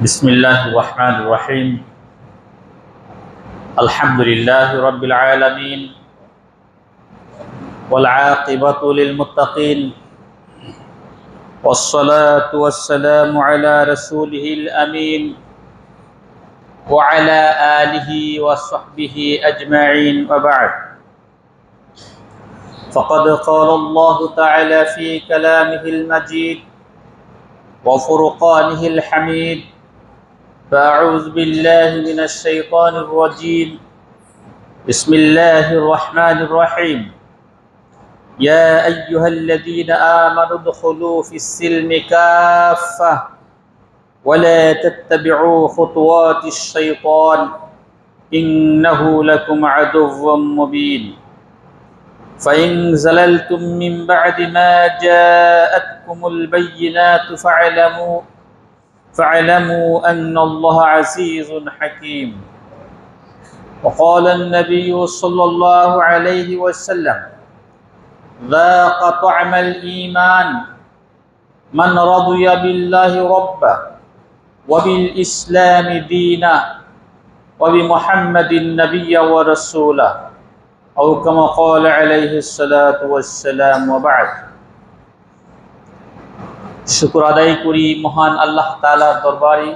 बिस्मिल्लाहिर्रहमानिर्रहीम अल्हम्दुलिल्लाहि रब्बिल आलमीन वल आक़िबतु लिल मुत्तक़ीन वस्सलातु वस्सलामु अला रसूलिहिल अमीन व अला आलिहि व सहबिहि अजमईन व बअद फ़क़द क़ाला अल्लाहु तआला फ़ी कलामिहिल मजीद व फ़ुरक़ानिहिल हमीद अऊज़ु बिल्लाहि मिनश शैतानिर रजीम बिस्मिल्लाहिर रहमानिर रहीम या अय्युहल्लज़ीना आमनु उदख़ुलू फ़िस्सिल्मि काफ़्फ़ा वला तत्तबिऊ ख़ुतुवातिश शैतान इन्नहु लकुम अदुव्वुम मुबीन फ़इन ज़ललतुम मिन बअदि मा जाअतकुमुल बय्यिनातु फ़अलमू अन्नल्लाह अज़ीज़ुन हकीम वक़ाल अन्नबिय्यु सल्लल्लाहु अलैहि वसल्लम ज़ाक़ तअमल ईमान मन रदिय बिल्लाहि रब्बन व बिल इस्लामि दीनन व बिमुहम्मदिन नबिय्यन व रसूलन औ कमा क़ाल अलैहिस्सलातु वस्सलाम व बअद। शुक्र आदाय करी महान अल्लाह ताआलार दरबारे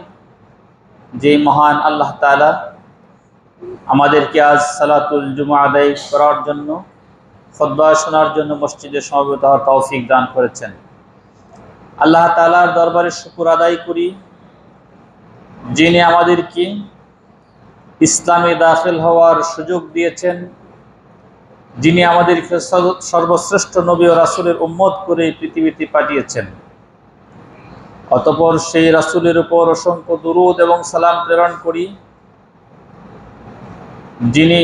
जे महान अल्लाह ताआला आमादेरके आज सालातुल जुमा आदाय करार जन्य खुतबा शोनार जन्य मस्जिदे समवेत हওয়ার तौफिक दान करेছেন। আল্লাহ তাআলার দরবারে শুকর আদায় করি যিনি আমাদেরকে ইসলামে দাখিল হওয়ার সুযোগ দিয়েছেন, যিনি আমাদেরকে সর্বশ্রেষ্ঠ নবী ও রাসূলের উম্মত করে পৃথিবীতে পাঠিয়েছেন। অতঃপর সেই রাসূলের উপর অসংখ্য দুরূদ এবং সালাম প্রেরণ করি যিনি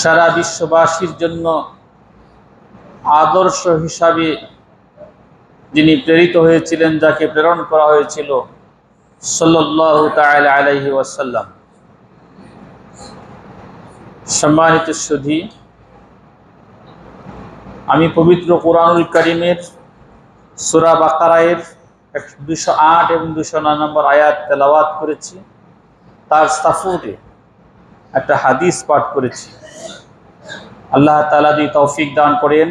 সারা বিশ্ববাসীর জন্য আদর্শ হিসাবে যিনি প্রেরিত হয়েছিলেন, যাকে প্রেরণ করা হয়েছিল সাল্লাল্লাহু তাআলা আলাইহি ওয়াসাল্লাম। সম্মানিত সুধী, আমি পবিত্র কোরআনুল কারীমের সূরা বাকারার 208 এবং 209 নম্বর আয়াত তেলাওয়াত করেছি। তার সাফুরে একটা হাদিস পাঠ করেছি। আল্লাহ তাআলা যদি তৌফিক দান করেন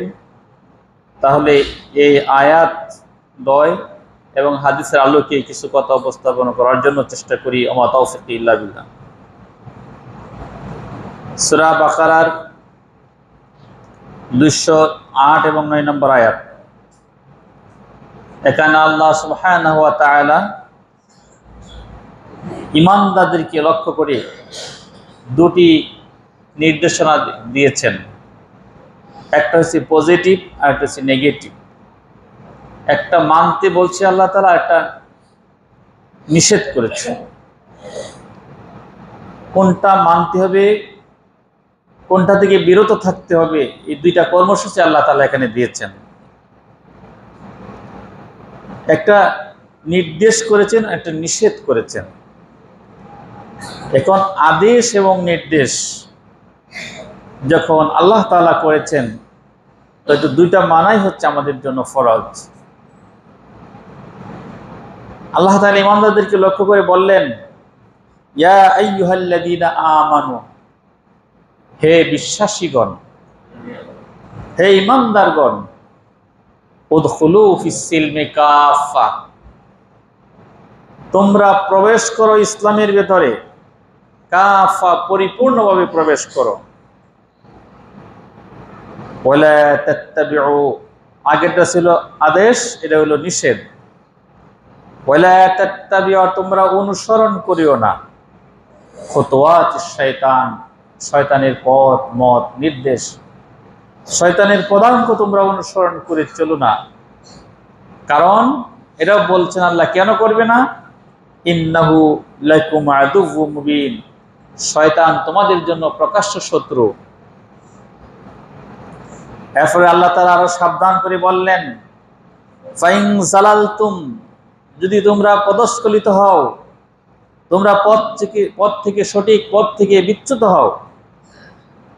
তাহলে এই আয়াত দয় এবং হাদিসের আলোকে কিছু কথা উপস্থাপন করার জন্য চেষ্টা করি। আমা তাওফিক ইল্লা বিল্লাহ। সূরা বাকারার 208 এবং 9 নম্বর আয়াত। এখানে আল্লাহ সুবহানাহু ওয়া তাআলা ঈমানদারদেরকে লক্ষ্য করে দুটি নির্দেশনা দিয়েছেন। একটা হচ্ছে পজিটিভ আর একটা হচ্ছে নেগেটিভ। একটা মানতে বলছে আল্লাহ তাআলা, একটা নিষেধ করেছে। কোনটা মানতে হবে, কোনটা থেকে বিরত থাকতে হবে, এই দুইটা কর্মসূচি আল্লাহ তাআলা এখানে দিয়েছেন। একটা নির্দেশ করেছেন, একটা নিষেধ করেছেন। এখন আদেশ এবং নির্দেশ যখন আল্লাহ তাআলা করেছেন, তো দুইটা মানাই হচ্ছে আমাদের জন্য ফরজ। আল্লাহ তাআলা ঈমানদারদেরকে লক্ষ্য করে বললেন, ইয়া আইয়ুহাল্লাযীনা আমানু, হে বিশ্বাসীগণ, হে ঈমানদারগণ, উদখুলু ফিস-সিলমি কাফা, তোমরা প্রবেশ করো ইসলামের ভেতরে, কাফা পরিপূর্ণভাবে প্রবেশ করো। ওয়ালা তাত্তাবিউ, আগেরটা ছিল আদেশ, এটা হলো নিষেধ। ওয়ালা তাত্তাবিউ, তোমরা অনুসরণ করিও না, খুতুওয়াতিশ শয়তান, শয়তানের পথ মত নির্দেশ, শয়তানের পদাঙ্ক তোমরা অনুসরণ করে চলো না। কারণ এটাও বলছেন আল্লাহ, কেন করবে না? ইন্নাহু লাকুম আদুউম মুবিন, শয়তান তোমাদের জন্য প্রকাশ্য শত্রু। এরপরে আল্লাহ তাআলা আরো সাবধান করে বললেন, ফাইন জালালতুম, যদি তোমরা পদস্খলিত হও, তোমরা পথ থেকে সঠিক পথ থেকে বিচ্যুত হও,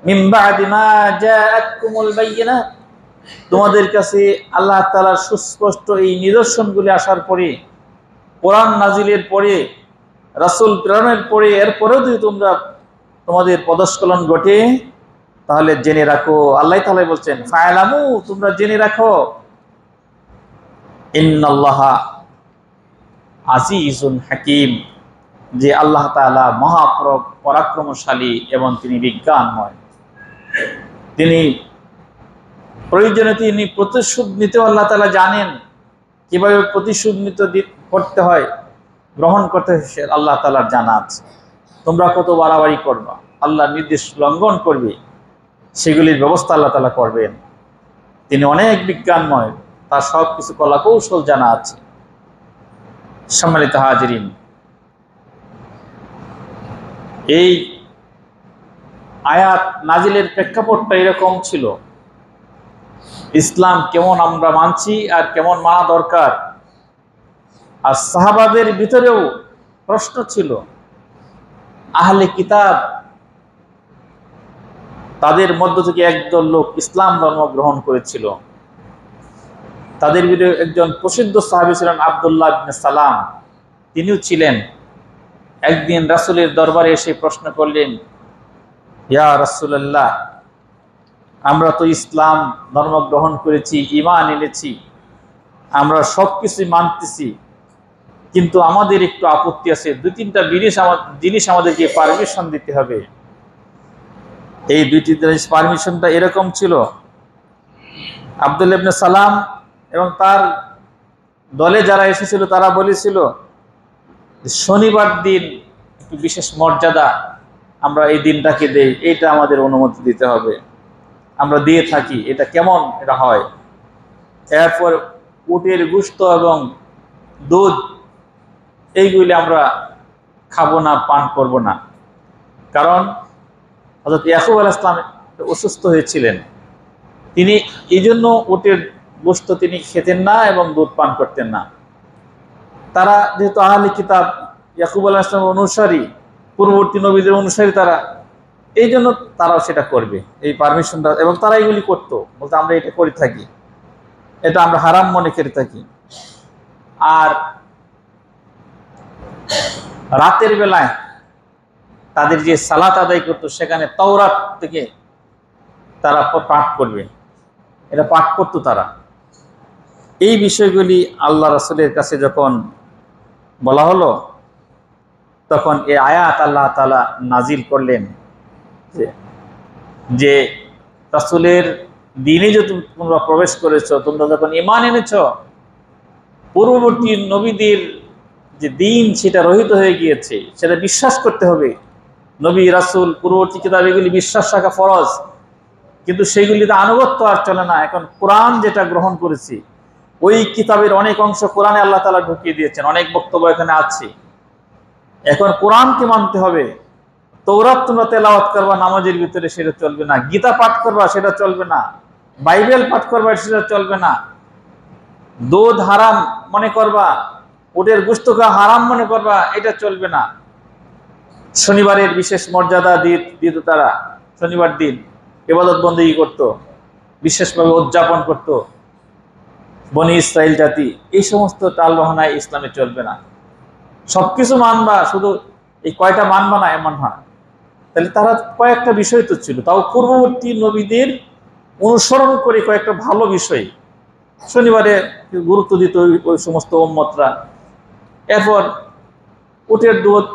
মিন বা'দি মা জাআতকুমুল বায়্যিনাত, তোমাদের কাছে আল্লাহ তাআলার সুস্পষ্ট এই নিদর্শনগুলি আসার পরে কোরআন নাজিলের পরে, রাসূল প্রেরণের পরে, এরপরেও যদি তোমাদের পদস্খলন ঘটে, তাহলে জেনে রাখো, আল্লাহ তাআলা বলছেন ফায়ালামু, তোমরা জেনে রাখো, ইন্নাল্লাহা আজিজুন হাকিম, যে আল্লাহ তাআলা পরাক্রমশালী এবং তিনি বিজ্ঞানময়। তিনি প্রয়োজনে তিনি প্রতিশোধ নিতে আল্লাহ তাআলা জানেন, কিভাবে প্রতিশোধ করতে হয়, গ্রহণ করতে হয়, আল্লাহ তাআলার জানা আছে। তোমরা কত বাড়াবাড়ি করবা, আল্লাহর নির্দেশ লঙ্ঘন করবে, সেগুলির ব্যবস্থা আল্লাহ তাআলা করবেন। তিনি অনেক বিজ্ঞানময়, তার সব কিছু কলা কৌশল জানা আছে। সম্মানিত হাজিরিন, এই আয়াত নাজিলের প্রেক্ষাপটটা এরকম ছিল, ইসলাম কেমন আমরা মানছি আর কেমন মানা দরকার। আর সাহাবাদের ভিতরেও প্রশ্ন ছিল, আহলে কিতাব, তাদের মধ্য থেকে একজন লোক ইসলাম ধর্ম গ্রহণ করেছিল। তাদের ভিতরে একজন প্রসিদ্ধ সাহাবী ছিলেন আব্দুল্লাহ ইবনে সালাম, তিনিও ছিলেন। একদিন রাসূলের দরবারে এসে প্রশ্ন করলেন, ইয়া রাসূলুল্লাহ, আমরা তো ইসলাম ধর্ম গ্রহণ করেছি, ঈমান এনেছি, আমরা সবকিছু মানতেছি, কিন্তু আমাদের একটু আপত্তি আছে, দুই তিনটা জিনিস আমাদেরকে পারমিশন দিতে হবে। এই দুইটি জিনিস পারমিশনটা এরকম ছিল, আব্দুল্লাহ ইবনে সালাম এবং তার দলে যারা এসেছিল তারা বলেছিল, শনিবার দিন একটু বিশেষ মর্যাদা আমরা এই দিনটাকে দেই, এইটা আমাদের অনুমতি দিতে হবে, আমরা দিয়ে থাকি, এটা কেমন এটা হয়। এরপর উটের গোশত এবং দুধ এইগুলি আমরা খাবো না, পান করব না, কারণ হযরত ইয়াকুব আলাইহিস সালাম অসুস্থ হয়েছিলেন, তিনি এই জন্য উটের গোশত তিনি খেতেন না এবং দুধ পান করতেন না। তারা যেহেতু আহলে কিতাব, ইয়াকুব আলাইহিস সালামের অনুসারী, পূর্ববর্তী নবীদের অনুসারী, তারা এই জন্য তারাও সেটা করবে, এই পারমিশনটা, এবং তারা এগুলি করতো, বলতে আমরা এটা করে থাকি, এটা আমরা হারাম মনে করে থাকি। আর রাতের বেলায় তাদের যে সালাত আদায় করতো, সেখানে তাওরাত থেকে তারা পাঠ করবে, এটা পাঠ করতো তারা। এই বিষয়গুলি আল্লাহ রাসূলের কাছে যখন বলা হলো, তখন এই আয়াত আল্লাহ তাআলা নাজিল করলেন যে রাসূলের দ্বীনে যে তোমরা প্রবেশ করেছো, তোমরা যখন ঈমান এনেছো, পূর্ববর্তী নবীদের যে দ্বীন সেটা রহিত হয়ে গিয়েছে, সেটা বিশ্বাস করতে হবে। নবী রাসূল পূর্ববর্তী কিতাব এগুলি বিশ্বাস রাখা ফরজ, কিন্তু সেইগুলিতে আনুগত্য আর চলে না। এখন কোরআন যেটা গ্রহণ করেছি, ওই কিতাবের অনেক অংশ কোরআনে আল্লাহ তাআলা ঢুকিয়ে দিয়েছেন, অনেক বক্তব্য এখানে আছে। এখন কোরআনকে মানতে হবে। তৌরাত তোমরা তেলাওয়াত করবা নামাজের ভিতরে, সেটা চলবে না। গীতা পাঠ করবা, সেটা চলবে না। বাইবেল পাঠ করবা, সেটা চলবে না। দুধ হারাম মনে করবা, উটের গোশত হারাম মনে করবা, এটা চলবে না। শনিবারের বিশেষ মর্যাদা দিত তারা, শনিবার দিন ইবাদত বন্দেগী করত, বিশেষভাবে উদযাপন করত বনি ইসরাইল জাতি। এই সমস্ত টালবাহানায় ইসলামে চলবে না। সবকিছু মানবা, শুধু এই কয়টা মানবা না এমন হয়। তাহলে তারা কয়েকটা বিষয় তো ছিল, তাও পূর্ববর্তী নবীদের অনুসরণ করে কয়েকটা ভালো বিষয় শনিবারে গুরুত্ব দিত ওই সমস্ত উম্মতরা। এরপর উটের দুধ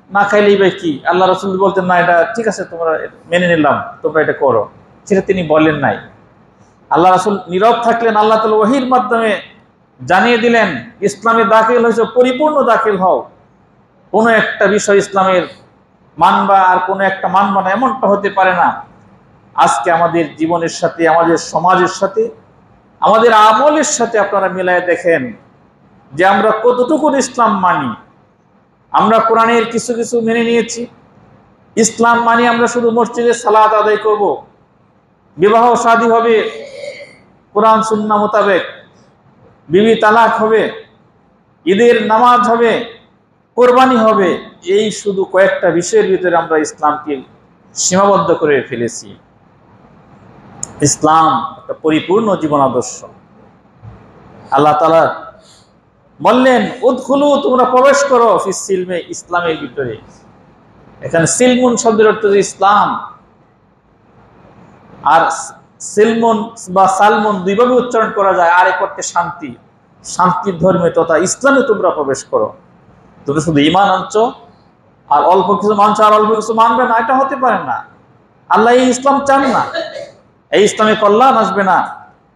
না খাইলেই বা কি, আল্লাহ রাসূল বলতেন না এটা ঠিক আছে, তোমরা মেনে নিলাম, তোমরা এটা করো, সেটা তিনি বলেন নাই। আল্লাহ রাসূল নীরব থাকলেন, আল্লাহ তাআলা ওহীর মাধ্যমে জানিয়ে দিলেন, ইসলামে দাখিল হয়েছে, পরিপূর্ণ দাখিল হও। কোনো একটা বিষয় ইসলামের মানবা আর কোনো একটা মানবা না, এমনটা হতে পারে না। আজকে আমাদের জীবনের সাথে, আমাদের সমাজের সাথে, আমাদের আমলের সাথে আপনারা মিলায় দেখেন যে আমরা কতটুকু ইসলাম মানি। আমরা কোরআনের কিছু কিছু মেনে নিয়েছি, ইসলাম মানি আমরা শুধু মসজিদে সালাত আদায় করব, বিবাহ শাদী হবে কোরআন সুন্নাহ মোতাবেক, বিবি তালাক হবে, ঈদের নামাজ হবে, কোরবানি হবে। এই শুধু কয়েকটা বিষয়ের ভিতরে আমরা ইসলামকে সীমাবদ্ধ করে ফেলেছি। ইসলাম একটা পরিপূর্ণ জীবন আদর্শ। আল্লাহ তাআলা বললেন উদখুলু, তোমরা প্রবেশ করো, ফিস সিলমে, ইসলামের ভিতরে। এখানে সিলমুন শব্দের অর্থ ইসলাম, আর সিলমুন বা সালমুন দুইভাবে উচ্চারণ করা যায়। আর এক অর্থে শান্তি, শান্তির ধর্মে তথা ইসলামে তোমরা প্রবেশ করো। তুমি শুধু ঈমান আনছো আর অল্প কিছু মানছো আর অল্প কিছু মানবে না, এটা হতে পারে না। আল্লাহ এই ইসলাম চান না, এই ইসলামে কল্যাণ আসবে না,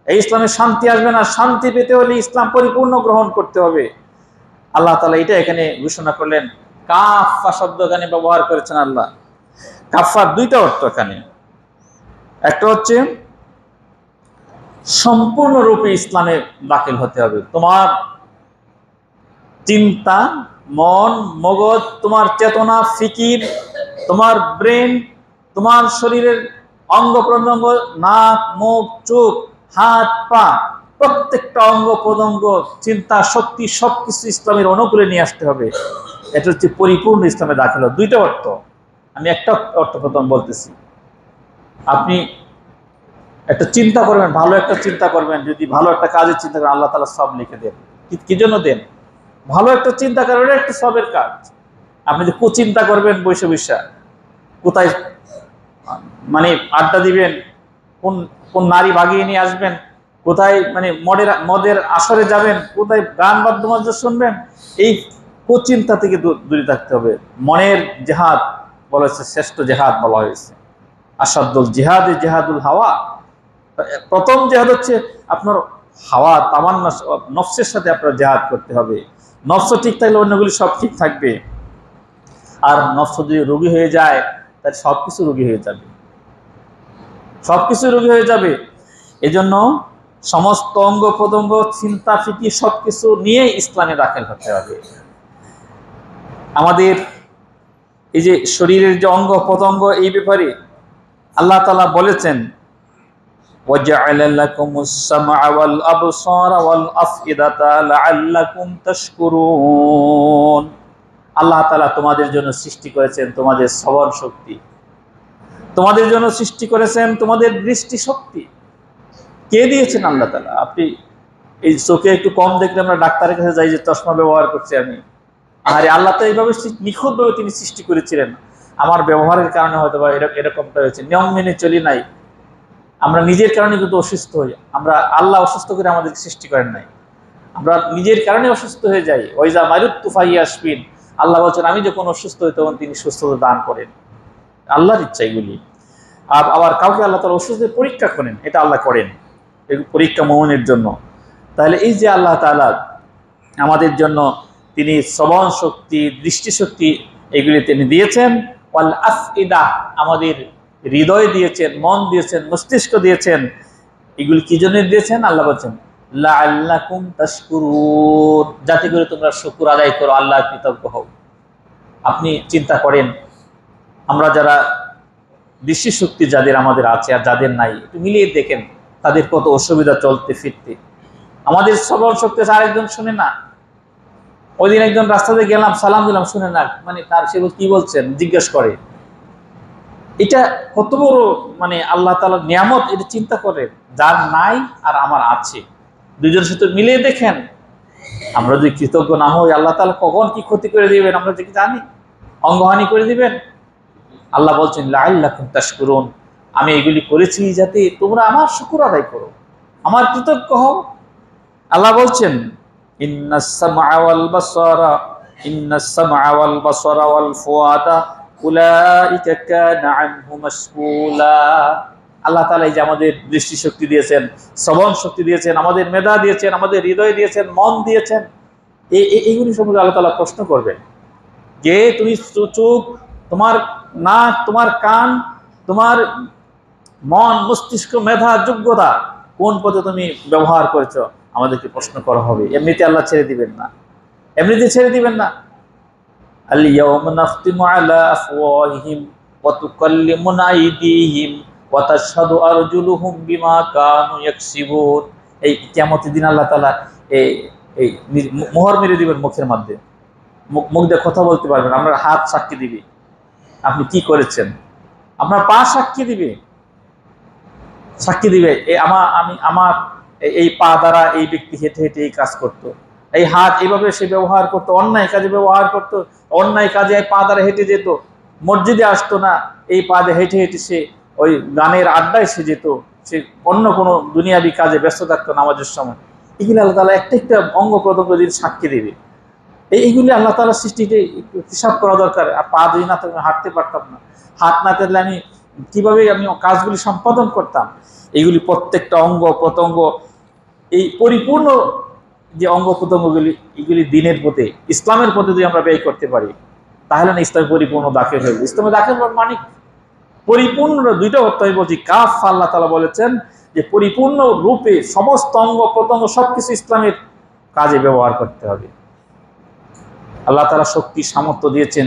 এই ইসলামে শান্তি আসবে না। শান্তি পেতে হলে ইসলাম পরিপূর্ণ গ্রহণ করতে হবে। আল্লাহ তাআলা এটা এখানে ঘোষণা করলেন। কাফা শব্দ এখানে ব্যবহার করেছেন আল্লাহ। কাফার দুইটা অর্থ এখানে, একটা হচ্ছে সম্পূর্ণরূপে ইসলামে দাখিল হতে হবে। তোমার চিন্তা, মন, মগজ, তোমার চেতনা, ফিকির, তোমার ব্রেন, তোমার শরীরের অঙ্গ প্রত্যঙ্গ, নাক, মুখ, চোখ, হাত, পা, প্রত্যেকটা অঙ্গ প্রত্যঙ্গ, চিন্তা শক্তি সবকিছু ইসলামের অনুকূলে নিয়ে আসতে হবে। এটা হচ্ছে পরিপূর্ণ ইসলামে দাখিল। দুইটা অর্থ, আমি একটা অর্থ প্রথম বলতেছি। আপনি একটা চিন্তা করবেন, ভালো একটা চিন্তা করবেন, যদি ভালো একটা কাজের চিন্তা করেন আল্লাহ তাআলা সব লিখে দেন। কি জন্য দেন? ভালো একটা চিন্তা করবেন, একটা সবের কাজ। আপনি যে কুচিন্তা করবেন, বৈশা বৈশা কোথায় মানে আড্ডা দিবেন, কোন কোন নারী ভাগিয়ে নিয়ে আসবেন, কোথায় মানে মদের আসরে যাবেন, কোথায় গান বাদ্যযন্ত্র শুনবেন, এই কুচিন্তা থেকে দূরে থাকতে হবে। মনের জেহাদ বলা হয়েছে, শ্রেষ্ঠ জেহাদ বলা হয়েছে। আসাদুল জিহাদে জেহাদুল হাওয়া। প্রথম জেহাদ হচ্ছে আপনার হাওয়া তামান্না, নফসের সাথে আপনার জেহাদ করতে হবে। নফস ঠিক থাকলে অন্যগুলি সব ঠিক থাকবে। আর নফস যদি রোগী হয়ে যায় তাহলে সবকিছু রোগী হয়ে যাবে, সবকিছু রোগী হয়ে যাবে। এজন্য সমস্ত অঙ্গ প্রত্যঙ্গ, চিন্তা ফিকির সবকিছু নিয়ে ইসলামে দাখিল হতে হবে। আমাদের এই যে শরীরের যে অঙ্গ প্রত্যঙ্গ, এই ব্যাপারে আল্লাহ তাআলা বলেছেন وَجَعَلَ لَكُمُ السَّمْعَ وَالْأَبْصَارَ وَالْأَفْئِدَةَ لَعَلَّكُمْ تَشْكُرُونَ। আল্লাহ তাআলা তোমাদের জন্য সৃষ্টি করেছেন তোমাদের শ্রবণ শক্তি, তোমাদের জন্য সৃষ্টি করেছেন তোমাদের দৃষ্টি শক্তি। কে দিয়েছেন? আল্লাহ তাআলা। আপনি এই চোখে একটু কম দেখলে আমরা ডাক্তারের কাছে যাই যে চশমা ব্যবহার করছি আমি, আরে আল্লাহ তো এইভাবে নিখুঁতভাবে তিনি সৃষ্টি করেছিলেন। আমার ব্যবহারের কারণে হয়তো বা এরকমটা হয়েছে, নিয়ম মেনে চলি নাই, আমরা নিজের কারণে কিন্তু অসুস্থ হই। আমরা আল্লাহ অসুস্থ করে আমাদের সৃষ্টি করেন নাই, আমরা নিজের কারণে অসুস্থ হয়ে যাই। ওইজা মারুত্তু ফাইয়াসবিন, আল্লাহ বলছেন আমি যখন অসুস্থ হই তখন তিনি সুস্থতা দান করেন, আল্লাহর ইচ্ছা এগুলি। আর আবার কাউকে আল্লাহ তাআলা অসুস্থ পরীক্ষা করেন, এটা আল্লাহ করেন, এই পরীক্ষা মুমিনের জন্য। তাহলে এই যে আল্লাহ তাআলা আমাদের জন্য তিনি শ্রবণ শক্তি, দৃষ্টিশক্তি এগুলি তিনি দিয়েছেন। ওয়াল আফইদা, আমাদের হৃদয় দিয়েছেন, মন দিয়েছেন, মস্তিষ্ক দিয়েছেন। এগুলি কি জন্য দিয়েছেন? আল্লাহ বলছেন লাআল্লাকুম তাশকুরুন, যাতে করে তোমরা শুকর আদায় করো, আল্লাহর কৃতজ্ঞ হও। আপনি চিন্তা করেন, আমরা যারা দৃষ্টিশক্তি যাদের আমাদের আছে আর যাদের নাই, একটু মিলিয়ে দেখেন তাদের কত অসুবিধা চলতে ফিরতে। আমাদের শ্রবণ শক্তি আছে, আরেকজন শুনে না। ওই দিন একজন রাস্তাতে গেলাম, সালাম দিলাম, শুনে না, মানে তার সে কি বলছেন জিজ্ঞেস করে। এটা কত বড় মানে আল্লাহ তাআলার নিয়ামত, এটা চিন্তা করেন। যার নাই আর আমার আছে, দুজনের সাথে মিলিয়ে দেখেন। আমরা যদি কৃতজ্ঞ না হই, আল্লাহ তাআলা কখন কি ক্ষতি করে দিবেন আমরা কি জানি? অঙ্গহানি করে দিবেন। আল্লাহ বলছেন লাআল্লাকুম তাশকুরুন, আমি এগুলি করেছি যাতে তোমরা আমার শুকর আদায় করো, আমার কৃতজ্ঞ হও। আল্লাহ বলছেন ইন্নাস সামআ ওয়াল বাসারা ওয়াল ফুআদা উলাইকা কানা আনহু মাসউলা। আল্লাহ তাআলা এই যে আমাদের দৃষ্টিশক্তি দিয়েছেন, শ্রবণ শক্তি দিয়েছেন, আমাদের মেধা দিয়েছেন, আমাদের হৃদয় দিয়েছেন, মন দিয়েছেন, এইগুলি সম্পর্কে আল্লাহ তাআলা প্রশ্ন করবেন যে তুমি চোখ, তোমার নাক, তোমার কান, তোমার মন, মস্তিষ্ক, মেধা, যোগ্যতা কোন পথে তুমি ব্যবহার করেছো, আমাদেরকে প্রশ্ন করা হবে। এমনিতে আল্লাহ ছেড়ে দিবেন না, এমনিতে ছেড়ে দিবেন না। আল-ইয়াওমা নাখতিমু আলা আফওয়াহিহিম ওয়া তুকাল্লিমুনা আইদিহিম ওয়া তাশহাদু আরজুলুহুম বিমা কানু ইয়াকসিবুন। এই কিয়ামতের দিন আল্লাহ তাআলা এই মোহর মেরে দিবেন মুখের মধ্যে, মুখ দিয়ে কথা বলতে পারবেন। আপনার হাত সাক্ষী দিবে আপনি কি করেছেন, আপনার পা সাক্ষী দিবে, সাক্ষী দিবে আমার এই পা দ্বারা এই ব্যক্তি হেঁটে হেঁটে এই কাজ করতো, এই হাত এইভাবে সে ব্যবহার করতো, অন্যায় কাজে ব্যবহার করতো, অন্যায় কাজে পা দ্বারা হেঁটে যেত, মসজিদে আসতো না, এই পা দিয়ে হেঁটে হেঁটে সে ওই গানের আড্ডায় সে যেত, সে অন্য কোনো দুনিয়াবি কাজে ব্যস্ত থাকতো নামাজের সময়। এগুলি আল্লাহ তাআলা একটা একটা অঙ্গ প্রত্যঙ্গ দিন সাক্ষী দেবে। এইগুলি আল্লাহ তাআলার সৃষ্টিতে হিসাব করা দরকার। আর পা যদি না থাকলে হাঁটতে পারতাম না, হাত না থাকলে আমি কিভাবে আমি কাজগুলি সম্পাদন করতাম। এইগুলি প্রত্যেকটা অঙ্গ প্রত্যঙ্গ, এই পরিপূর্ণ যে অঙ্গ প্রত্যঙ্গগুলি, এগুলি দিনের পথে ইসলামের পথে যদি আমরা ব্যয় করতে পারি, তাহলে না ইসলামে পরিপূর্ণ দাখিল হয়ে, ইসলামে দাখিল মানে পরিপূর্ণ দুইটা অর্থ আমি বলছি। কাফ, আল্লাহ তাআলা বলেছেন যে পরিপূর্ণ রূপে সমস্ত অঙ্গ প্রত্যঙ্গ সবকিছু ইসলামের কাজে ব্যবহার করতে হবে। আল্লাহ তাআলা শক্তি সামর্থ্য দিয়েছেন,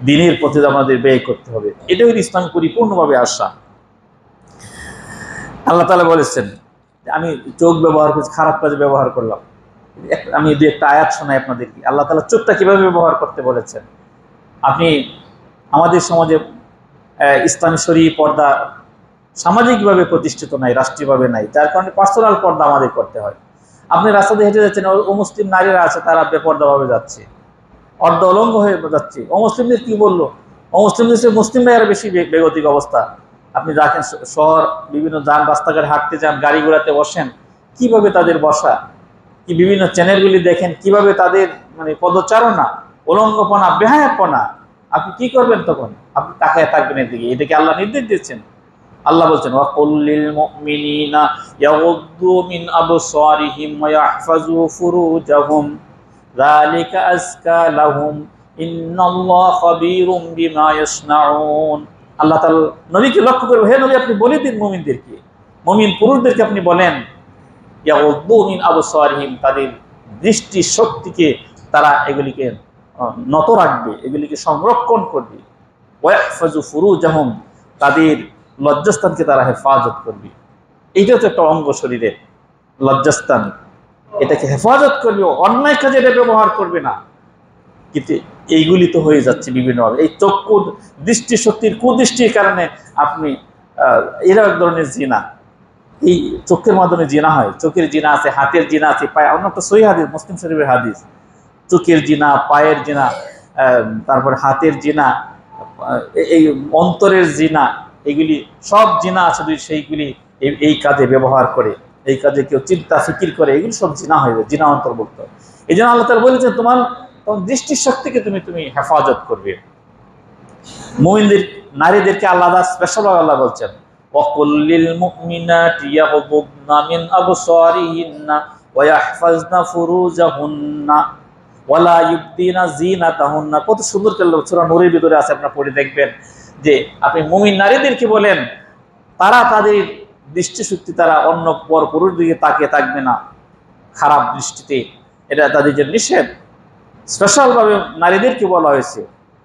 দিনের পথে আমাদের ব্যয় করতে হবে। এটাই ইসলাম পরিপূর্ণভাবে আসা। আল্লাহ তাআলা বলেছেন আমি চোখ ব্যবহার করছি, খারাপ কাজে ব্যবহার করলাম। আমি দুই একটা আয়াত শোনাই আপনাদেরকে। আল্লাহ তাআলা চোখটা কিভাবে ব্যবহার করতে বলেছেন। আপনি আমাদের সমাজে ইসলামী শরীয়ী পর্দা সামাজিকভাবে প্রতিষ্ঠিত নাই, রাষ্ট্রীয়ভাবে নাই, যার কারণে পার্সোনাল পর্দা আমাদের করতে হয়। আপনি রাস্তা দিয়ে হেঁটে যাচ্ছেন, অমুসলিম নারীরা আছে, তারা বেপর্দাভাবে যাচ্ছে, অর্ধ অলঙ্গ হয়ে যাচ্ছে। অমুসলিমদের কি বললো, অমুসলিমদের সে মুসলিমরাই আরো বেশি বেগতিক অবস্থা। আপনি দেখেন শহর বিভিন্ন যান রাস্তাঘাটে হাঁটতে যান, গাড়ি ঘোড়াতে বসেন, কিভাবে তাদের বসা, কি বিভিন্ন চ্যানেলগুলি দেখেন কিভাবে তাদের মানে পদচারণা, উলঙ্গপনা, বেহায়াপনা। আপনি কি করবেন তখন? আপনি তাকায় থাকবেন এদিকে। এটাকে আল্লাহ নির্দেশ দিচ্ছেন। আল্লাহ বলছেন ওয়াকুল্লিল মুমিনিনা ইয়াগুদ্দু মিন আবসারিহিম ওয়া ইয়াহফাযু ফুরুজাহুম যালিকা আযকা লাহুম ইন্নাল্লাহা খাবীরুম বিমা ইয়াসনাউন। আল্লাহ তাআলা নবীকে লক্ষ্য করে, হে নবী আপনি বলে দিন মুমিনদেরকে, মুমিন পুরুষদেরকে আপনি বলেন ইয়াগুদ্দু মিন আবসারিহিম, তাদের দৃষ্টি শক্তিকে তারা এগুলিকে নত রাখবে, এগুলিকে সংরক্ষণ করবে। ওয়া ইয়াহফাযু ফুরুজাহুম, তাদের লজ্জাস্থানকে তারা হেফাজত করবে। এইটা তো একটা অঙ্গ শরীরের লজ্জাস্থান, এটাকে হেফাজত করবে, অন্যায় কাজে এটা ব্যবহার করবে না। কিন্তু এইগুলি তো হয়ে যাচ্ছে বিভিন্নভাবে। এই চক্ষু দৃষ্টি শক্তির কুদৃষ্টির কারণে আপনি এরা এক ধরনের জিনা, এই চোখের মাধ্যমে জিনা হয়। চোখের জিনা আছে, হাতের জিনা আছে, পায়ে, অন্য একটা সহিহ হাদিস, মুসলিম শরীফের হাদিস, চোখের জিনা, পায়ের জিনা, তারপরে হাতের জিনা, এই অন্তরের জিনা, এগুলি সব জিনা আছে। সেইগুলি এই কাজে ব্যবহার করে, এই কাজে কেউ চিন্তা ফিকির করে, এগুলি সব জিনা হয়ে যায়, জিনা অন্তর্ভুক্ত। এই জন্য আল্লাহ তাআলা বলেছেন তোমার দৃষ্টির শক্তিকে তুমি হেফাজত করবে। মুমিনদের নারীদেরকে আলাদা স্পেশাল আল্লাহ বলছেন ওয়াকুল্লিল মুমিনাতি ইয়াগুদ্দুনা মিন আবসারিহিন্না ওয়া ইয়াহফাজনা ফুরুজাহুন্না ওয়ালা ইউবদিনা যিনাতাহুন্না। কত সুন্দর করে সূরা নূরের ভিতরে আছে, আপনারা পড়ে দেখবেন যে আপনি মুমিন নারীদেরকে বলেন তারা তাদের দৃষ্টিশক্তি, তারা অন্য পর পুরুষ দিকে তাকিয়ে থাকবে না খারাপ দৃষ্টিতে, এটা তাদের জন্য নিষেধ। স্পেশাল ভাবে নারীদেরকে বলা হয়েছে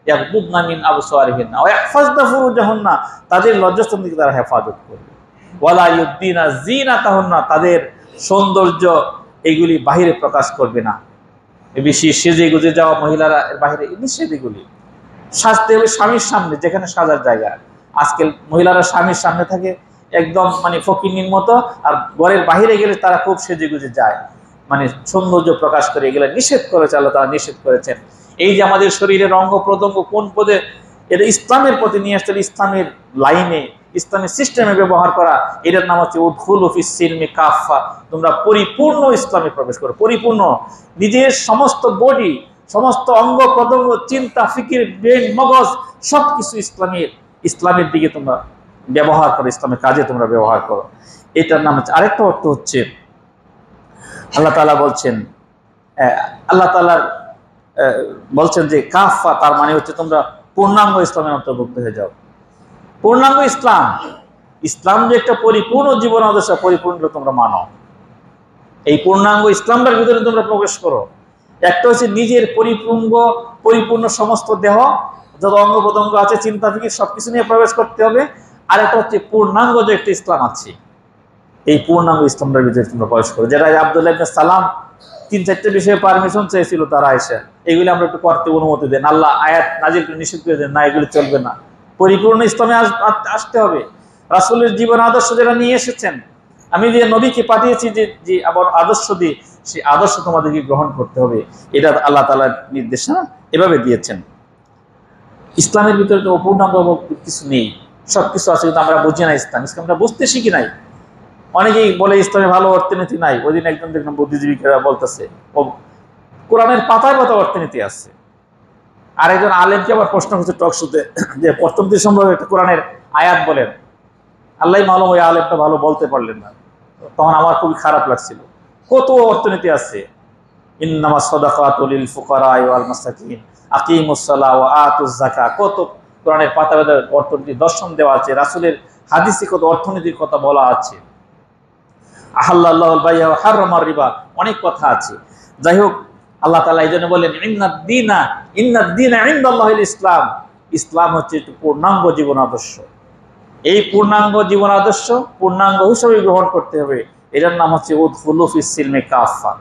ইয়াগুদ্দুনা মিন আবসারিহিন্না ওয়া ইয়াহফাজনা ফুরুজাহুন্না, তাদের লজ্জাস্থান থেকে তারা হেফাজত করবে। ওয়ালা ইউবদিনা যিনাতাহুন্না, তাদের সৌন্দর্য এগুলি বাহিরে প্রকাশ করবে না। বেশি সেজে গুজে যাওয়া মহিলারা বাহিরে নিষেধ। এগুলি সাজতে হবে স্বামীর সামনে, যেখানে সাজার জায়গা। আজকাল মহিলারা স্বামীর সামনে থাকে একদম মানে ফকিন্নির মতো, আর ঘরের বাহিরে গেলে তারা খুব সেজে গুজে যায়, মানে সৌন্দর্য প্রকাশ করে। এগুলো নিষেধ করেছে আল্লাহ তাআলা, নিষেধ করেছেন। এই যে আমাদের শরীরের অঙ্গ প্রত্যঙ্গ কোন পদে, এটা ইসলামের প্রতি নিয়ে আসতে, ইসলামের লাইনে, ইসলামের সিস্টেমে ব্যবহার করা, এটার নাম হচ্ছে উদখুলু ফিস সিলমি কাফা। তোমরা পরিপূর্ণ ইসলামে প্রবেশ করো, পরিপূর্ণ নিজের সমস্ত বডি, সমস্ত অঙ্গ প্রত্যঙ্গ, চিন্তা ফিকির, ব্রেন, মগজ সবকিছু ইসলামের দিকে তোমরা ব্যবহার করো, ইসলামের কাজে তোমরা ব্যবহার করো। এটার নাম হচ্ছে, আরেকটা অর্থ হচ্ছে আল্লাহ তাআলা বলছেন, আল্লাহ তাআলা বলছেন যে কাফা, তার মানে হচ্ছে তোমরা পূর্ণাঙ্গ ইসলামের অন্তর্ভুক্ত হয়ে যাও। পূর্ণাঙ্গ ইসলাম, ইসলাম যে একটা পরিপূর্ণ জীবন আদর্শ, পরিপূর্ণ তোমরা মানো। এই পূর্ণাঙ্গ ইসলামের ভিতরে তোমরা প্রবেশ করো। একটা হচ্ছে নিজের পরিপূর্ণ সমস্ত দেহ, যত অঙ্গ প্রত্যঙ্গ আছে, চিন্তা ফিকির সবকিছু নিয়ে প্রবেশ করতে হবে। আর একটা হচ্ছে পূর্ণাঙ্গ যে একটা ইসলাম আছে, এই পূর্ণাঙ্গ ইসলামের ভিতরে তোমরা প্রবেশ করো। যেটা আব্দুল্লাহ ইবনে সালাম 3-4টা বিষয়ে পারমিশন চেয়েছিল, তারা এসে এগুলি আমরা একটু করতে অনুমতি দেন। আল্লাহ আয়াত নাজিল করে নিষেধ করে দেন, না এগুলি চলবে না, পরিপূর্ণ ইসলামে আসতে হবে। রাসূলের জীবন আদর্শ যারা নিয়ে এসেছেন, আমি যে নবীকে পাঠিয়েছি যে আবার আদর্শ দিয়ে, সেই আদর্শ তোমাদেরকে গ্রহণ করতে হবে। এটা আল্লাহ তাআলার নির্দেশনা এভাবে দিয়েছেন। ইসলামের ভিতরে তো অপূর্ণাঙ্গ কিছু নেই, সবকিছু আছে, কিন্তু আমরা বুঝি না ইসলামটা বুঝতে শিখি নাই। অনেকেই বলে ইসলামে ভালো অর্থনীতি নাই। ওই দিন একজন দেখলাম বুদ্ধিজীবীরা বলতেছে কোরআনের পাতায় পাতায় অর্থনীতি আছে। আর একজন আলেমকে আবার প্রশ্ন করছে টক শোতে যে অর্থনীতি সম্পর্কে একটা কোরআনের আয়াত বলেন। আল্লাহ মালুম ওই আলেমটা ভালো বলতে পারলেন না। তখন আমার খুবই খারাপ লাগছিল। কত অর্থনীতি আছে, ইন্নামাস সাদাকাতু লিল ফুকারা ওয়াল মাসাকিন আকিমুস সালাহ ওয়া আতুজ যাকাত, কত কোরআনের পাতা পাতায় অর্থনীতি দর্শন দেওয়া আছে, রাসূলের হাদিসে কত অর্থনীতির কথা বলা আছে। আহাল্লাল্লাহুল বাই'a ওয়া হাররামার রিবা, অনেক কথা আছে। যাই হোক, আল্লাহ তাআলা এই জন্য বলেন ইন্নাদ-দীনা ইনদাল্লাহিল ইসলাম, ইসলাম হচ্ছে একটি পূর্ণাঙ্গ জীবন আদর্শ। এই পূর্ণাঙ্গ জীবন আদর্শ পূর্ণাঙ্গ হিসেবে গ্রহণ করতে হবে। এটার নাম হচ্ছে উদখুলু ফিস সিলমি কাফা,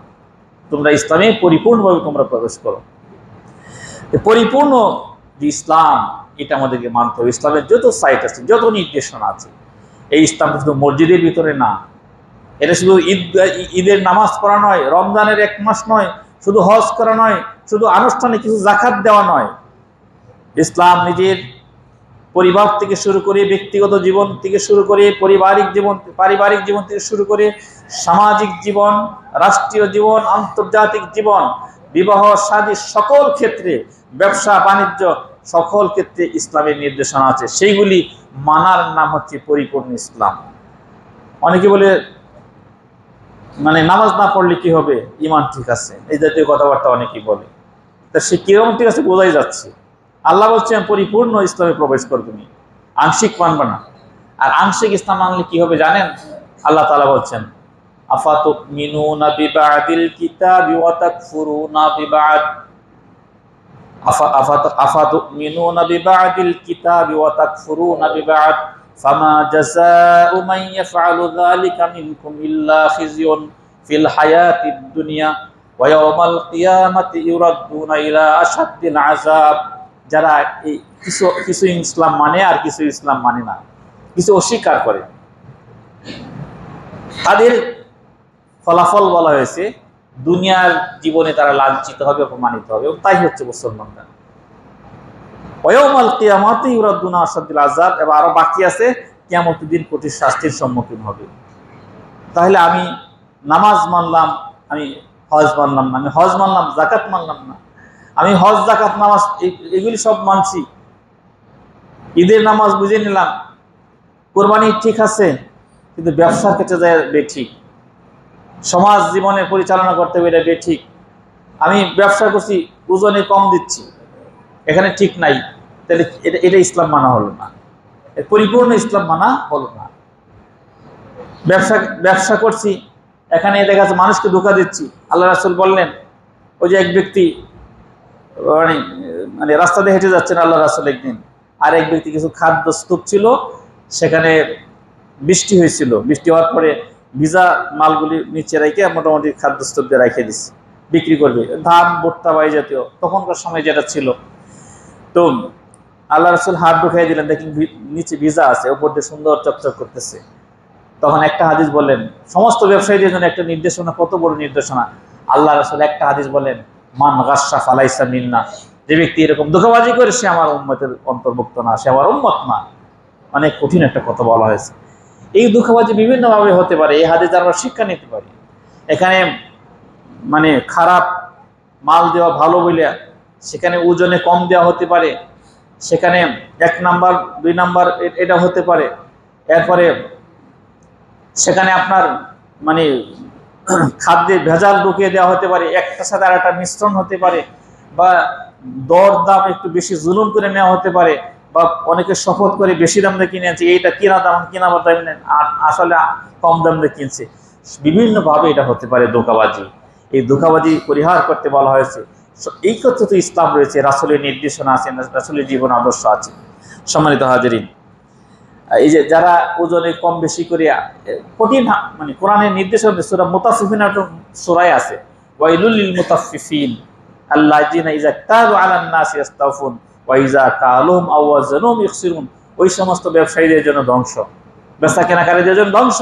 তোমরা ইসলামে পরিপূর্ণভাবে তোমরা প্রবেশ করো। পরিপূর্ণ যে ইসলাম, এটা আমাদেরকে মানতে হবে। ইসলামের যত সাইট আছে, যত নির্দেশনা আছে, এই ইসলাম শুধু মসজিদের ভিতরে না, এটা শুধু ঈদের নামাজ পড়া নয়, রমজানের 1 মাস নয়, শুধু হজ করা নয়, শুধু আনুষ্ঠানিক কিছু যাকাত দেওয়া নয়। ইসলাম নিজের পরিবার থেকে শুরু করে, ব্যক্তিগত জীবন থেকে শুরু করে, পারিবারিক জীবন থেকে শুরু করে, সামাজিক জীবন, রাষ্ট্রীয় জীবন, আন্তর্জাতিক জীবন, বিবাহ শাদী, সকল ক্ষেত্রে, ব্যবসা বাণিজ্য, সকল ক্ষেত্রে ইসলামের নির্দেশনা আছে। সেইগুলি মানার নাম হচ্ছে পরিপূর্ণ ইসলাম। অনেকে বলে মানে নামাজ না পড়লে কি হবে, ইমান ঠিক আছে, এই জাতীয় কথাবার্তা অনেকেই বলে। তা সে কিরকম ঠিক আছে বোঝাই যাচ্ছে। আল্লাহ বলছেন পরিপূর্ণ ইসলামে প্রবেশ করো, তুমি আংশিক মানবে না। আর আংশিক ইসলাম মানলে কি হবে জানেন? আল্লাহ তাআলা বলছেন আফাতুমিনুনা বিবাদিল কিতাবি ওয়া তাকফুরুনা বিবাদ, আফাতুমিনুনা বিবাদিল কিতাবি ওয়া তাকফুরুনা বিবাদ ফামা জাযাউ মান ইয়াফআলু যালিকা মিনকুম ইল্লা খিzyun ফিল হায়াতিদ দুনিয়া ওয়া ইয়াওমাল কিয়ামাতি ইউরাদ্দুনা ইলা আশাদ্দিল আযাব। যারা এই কিছু ইসলাম মানে আর কিছু ইসলাম মানে না, কিছু অস্বীকার করে, তাদের ফলাফল বলা হয়েছে দুনিয়ার জীবনে তারা লাঞ্ছিত হবে, অপমানিত হবে। এবং তাই হচ্ছে মুসলমানরা। ওয়ায়াউমাল কিয়ামাতি ইউরাদ্দুনা আশাদ্দিল আযাব, এবং আরো বাকি আছে, কিয়ামতের দিন কঠিন শাস্তির সম্মুখীন হবে। তাহলে আমি নামাজ মানলাম, আমি হজ মানলাম না, আমি হজ মানলাম যাকাত মানলাম না, আমি হজ যাকাত নামাজ এগুলি সব মানছি, ঈদের নামাজ বুঝে নিলাম, কোরবানি ঠিক আছে, কিন্তু ব্যবসার ক্ষেত্রে যায় বেঠিক, সমাজ জীবনে পরিচালনা করতে হবে এটা বেঠিক, আমি ব্যবসা করছি ওজনে কম দিচ্ছি, এখানে ঠিক নাই, তাহলে এটা ইসলাম মানা হলো না, পরিপূর্ণ ইসলাম মানা হলো না। ব্যবসা করছি, এখানে দেখা যাচ্ছে মানুষকে ধোঁকা দিচ্ছি। আল্লাহ রাসূল বললেন, ওই যে এক ব্যক্তি মানে রাস্তা দিয়ে হেঁটে যাচ্ছেন আল্লাহ রাসূল একদিন, আর এক ব্যক্তি কিছু খাদ্য স্তূপ ছিল, সেখানে বৃষ্টি হয়েছিল, বৃষ্টি হওয়ার পরে ভিজা মালগুলি নিচে রেখে মোটামুটি খাদ্য স্তূপ দিয়ে রেখে দিচ্ছে, বিক্রি করবে, ধান ভুট্টা বা এই জাতীয় তখনকার সময় যেটা ছিল। তো আল্লাহ রাসূল হাত ঢুকাই দিলেন, দেখেন নিচে ভিজা আছে, উপর দিয়ে সুন্দর চকচক করতেছে। তখন একটা হাদিস বলেন, সমস্ত ব্যবসায়ীদের জন্য একটা নির্দেশনা, কত বড় নির্দেশনা। আল্লাহ রাসূল একটা হাদিস বলেন, মান গাশশা ফালাইসা মিন্না, যে ব্যক্তি এরকম ধোঁকাবাজি করে সে আমার উম্মতের অন্তর্ভুক্ত না, সে আমার উম্মত না। অনেক কঠিন একটা কথা বলা হয়েছে। এই ধোঁকাবাজি বিভিন্নভাবে হতে পারে, এই হাদিস আমরা শিক্ষা নিতে পারি। এখানে মানে খারাপ মাল দেওয়া ভালো বলে সেখানে ওজনে কম দেওয়া হতে পারে, সেখানে 1 নাম্বার 2 নাম্বার এটা হতে পারে। এরপরে সেখানে আপনার মানে খাদ্যে ভেজাল ঢুকিয়ে দেওয়া হতে পারে, একটার সাথে আরেকটা মিশ্রণ হতে পারে, বা দর দাম একটু বেশি জুলুম করে নেওয়া হতে পারে, বা অনেকে শপথ করে বেশি দাম দিয়ে কিনে আনছে, এইটা কিনা দাম আসলে কম দাম দিয়ে কিনছে। বিভিন্নভাবে এটা হতে পারে ধোঁকাবাজি। এই ধোঁকাবাজি পরিহার করতে বলা হয়েছে। এই ক্ষেত্রে তো ইসলাম রয়েছে, রাসূলের নির্দেশনা আছে, রাসূলের জীবন আদর্শ আছে। সম্মানিত হাজিরিন, এই যে যারা ওজনে কম বেশি করে কঠিন মানে কোরআনের নির্দেশনা, সূরা মুতাফফিফিন সূরায় আছে, ওয়াইলুল লিল মুতাফফিফিন আল্লাযিনা ইযা তালু আলান নাসি ইস্তাওফুন ওয়া ইযা কালুহুম আও ওয়াজানুহুম ইখসিরুন। ওই সমস্ত ব্যবসায়ীদের জন্য ধ্বংস, বেচা কেনাকারীদের জন্য ধ্বংস,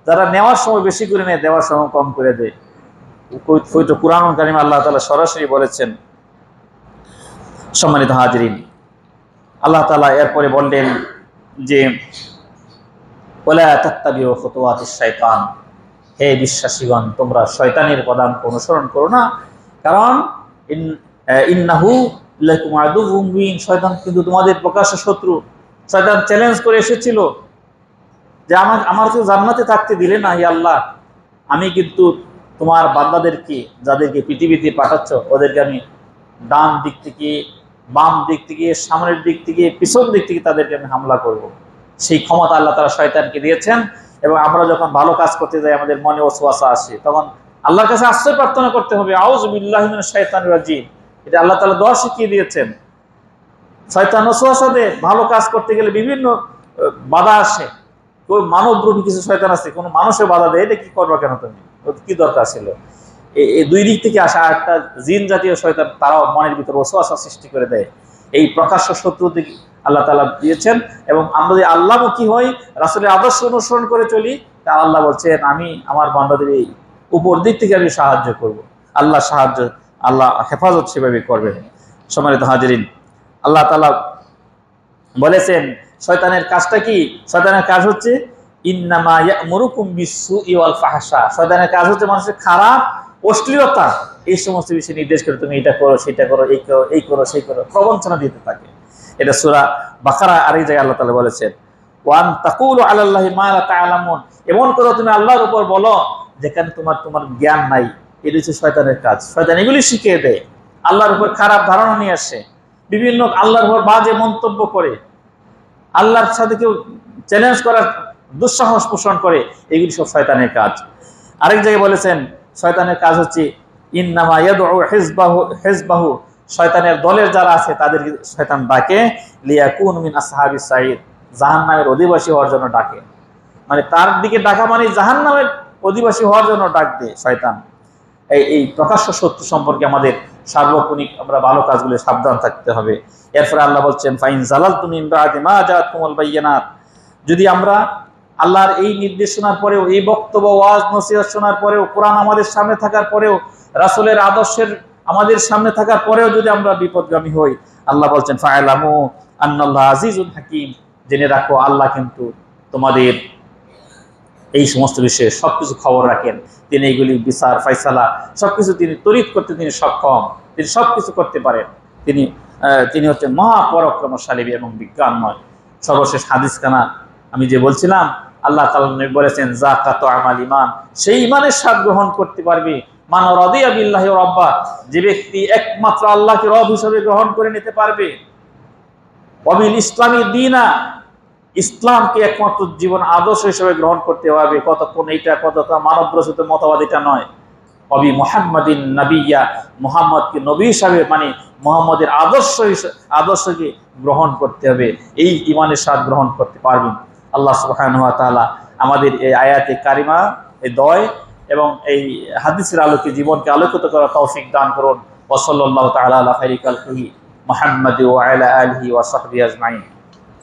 যারা নেওয়ার সময় বেশি করে নেয়, দেওয়ার সময় কম করে দেয়। পবিত্র কুরআনুল কারীমে আল্লাহ তাআলা সরাসরি বলেছেন। সম্মানিত হাজিরিন, আল্লাহ তাআলা এরপরে বললেন যে ওয়ালা তাত্তাবিউ খুতুওয়াতিশ শাইতান, হে বিশ্বাসীগণ তোমরা শয়তানের পদাঙ্ক অনুসরণ করো না, কারণ ইন্নাহু লাকুম আদুউম মুবিন, শয়তান কিন্তু তোমাদের প্রকাশ্য শত্রু। শয়তান চ্যালেঞ্জ করে এসেছিল যে আমাকে জান্নাতে থাকতে দিলে না, হে আল্লাহ, আমি কিন্তু তোমার বান্দাদেরকে যাদেরকে পৃথিবীতে পাঠাচ্ছ ওদেরকে আমি ডান দিক থেকে, বাম দিক থেকে, সামনের দিক থেকে, পিছন দিক থেকে তাদেরকে আমি হামলা করব। সেই ক্ষমতা আল্লাহ তাআলা শয়তানকে দিয়েছেন। এবং আমরা যখন ভালো কাজ করতে যাই আমাদের মনে ওয়াসওয়াসা আসে, তখন আল্লাহর কাছে আশ্রয় প্রার্থনা করতে হবে, আউযু বিল্লাহি মিনাশ শাইতানির রাজিম। এটা আল্লাহ তাআলা দোয়া শিখিয়ে দিয়েছেন। শয়তান ওয়াসওয়াসা দেয়, ভালো কাজ করতে গেলে বিভিন্ন বাধা আসে। কোন মানবরূপী কিছু শয়তান আছে, কোনো মানুষের বাধা দেয়, এটা কি করবা কেন তুমি, কি দরকার ছিল। এই দুই দিক থেকে আসা একটা জিন জাতীয় শয়তান, তারাও মনের ভিতর ওয়াসওয়াসা সৃষ্টি করে দেয়। এই প্রকাশ্য শত্রু দিকে আল্লাহ তাআলা দিয়েছেন। এবং আমরা যদি আল্লাহমুখী হই, রাসূলের আদর্শ অনুসরণ করে চলি, তা আল্লাহ বলছেন আমি আমার বান্দাদের এই উপর দিক থেকে আমি সাহায্য করব। আল্লাহ সাহায্য, আল্লাহ হেফাজত সেভাবে করবেন। সম্মানিত হাজিরিন, আল্লাহ তাআলা বলেছেন শয়তানের কাজটা কি? শয়তানের কাজ হচ্ছে ইন্নামা ইয়া'মুরুকুম বিস-সুই ওয়াল ফাহশা। শয়তানের কাজ হচ্ছে মানুষের খারাপ, অশ্লীলতা, এই সমস্ত বিষয় নির্দেশ করে তুমি এটা করো, সেটা করো, এই করো, এই করো, সেই করো, প্রবঞ্চনা দিতে থাকে। এটা সূরা বাকারা আরেক জায়গায় আল্লাহ তাআলা বলেছেন ওয়ান তাকুলু আলাল্লাহি মা লা তা'লামুন, এমন করে তুমি আল্লাহর উপর বলো যেখানে তোমার জ্ঞান নাই। এটা হচ্ছে শয়তানের কাজ। শয়তান এগুলি শিখিয়ে দেয়, আল্লাহর উপর খারাপ ধারণা নিয়ে আসে, বিভিন্ন আল্লাহর উপর বাজে মন্তব্য করে, আল্লাহর সাথে কেউ চ্যালেঞ্জ করার দুঃসাহস পোষণ করে, এগুলি সব শয়তানের কাজ। আরেক জায়গায় বলেছেন শয়তানের কাজ হচ্ছে ইন্নামা ইয়াদউ হিজবাহু, শয়তানের দলের যারা আছে তাদেরকে শয়তান ডাকে লিয়াকুনু মিন আসহাবিস সাঈদ, জাহান্নামের অধিবাসী হওয়ার জন্য ডাকে। মানে তার দিকে ডাকা মানে জাহান্নামের অধিবাসী হওয়ার জন্য ডাক দেয় শয়তান। এই প্রকাশ্য সত্য সম্পর্কে আমাদের সার্বক্ষণিক আমরা ভালো কাজগুলো সাবধান থাকতে হবে। এরপরে আল্লাহ বলছেন ফাইন জালালতুম মিন বা'দি মা জাআতকুমুল বায়্যিনাত, যদি আমরা আল্লাহর এই নির্দেশ শোনার পরেও, এই বক্তব্য ওয়াজ নসিহত শোনার পরেও, কোরআন আমাদের সামনে থাকার পরেও, রাসূলের আদর্শের আমাদের সামনে থাকার পরেও যদি আমরা বিপদগামী হই, আল্লাহ বলছেন ফা'লামু আন্নাল্লাহা আজিজুল হাকীম, জেনে রাখো আল্লাহ কিন্তু তোমাদের এই সমস্ত বিষয়ে সবকিছু খবর রাখেন। তিনি এইগুলি বিচার ফায়সালা সবকিছু তিনি তরিত করতে তিনি সক্ষম, তিনি সবকিছু করতে পারেন। তিনি হচ্ছেন মহাপরাক্রমশালী এবং বিজ্ঞানময়। সর্বশেষ হাদিস খানা আমি যে বলছিলাম, আল্লাহ তাআলা বলেছেন যাকাত আমাল ঈমান, সেই ঈমানের স্বাদ গ্রহণ করতে পারবে মান রাদিয়া বিল্লাহি রাব্বা, যে ব্যক্তি একমাত্র আল্লাহকে রব হিসেবে গ্রহণ করে নিতে পারবে, ওয়াবিল ইসলামি দীনা, ইসলামকে একমাত্র জীবন আদর্শ হিসেবে গ্রহণ করতে হবে। কতক্ষণ এইটা কতটা মানব রচিত মতবাদ এটা নয়। অবি মুহাম্মাদিন নাবিয়্যা, মুহাম্মদকে নবী হিসাবে মানে মুহাম্মদের আদর্শকে গ্রহণ করতে হবে। এই ঈমানের স্বাদ গ্রহণ করতে পারবেন। আল্লাহ সুবহানাহু ওয়া তাআলা আমাদের এই আয়াতে কারিমা, এই দয় এবং এই হাদিসের আলোকে জীবনকে আলোকিত করার তৌফিক দান করুন। ওয়া সাল্লাল্লাহু তাআলা আলা খায়রি খালকিহি মুহাম্মাদি ওয়া আলা আলিহি ওয়া সাহবিহি আজমাইন।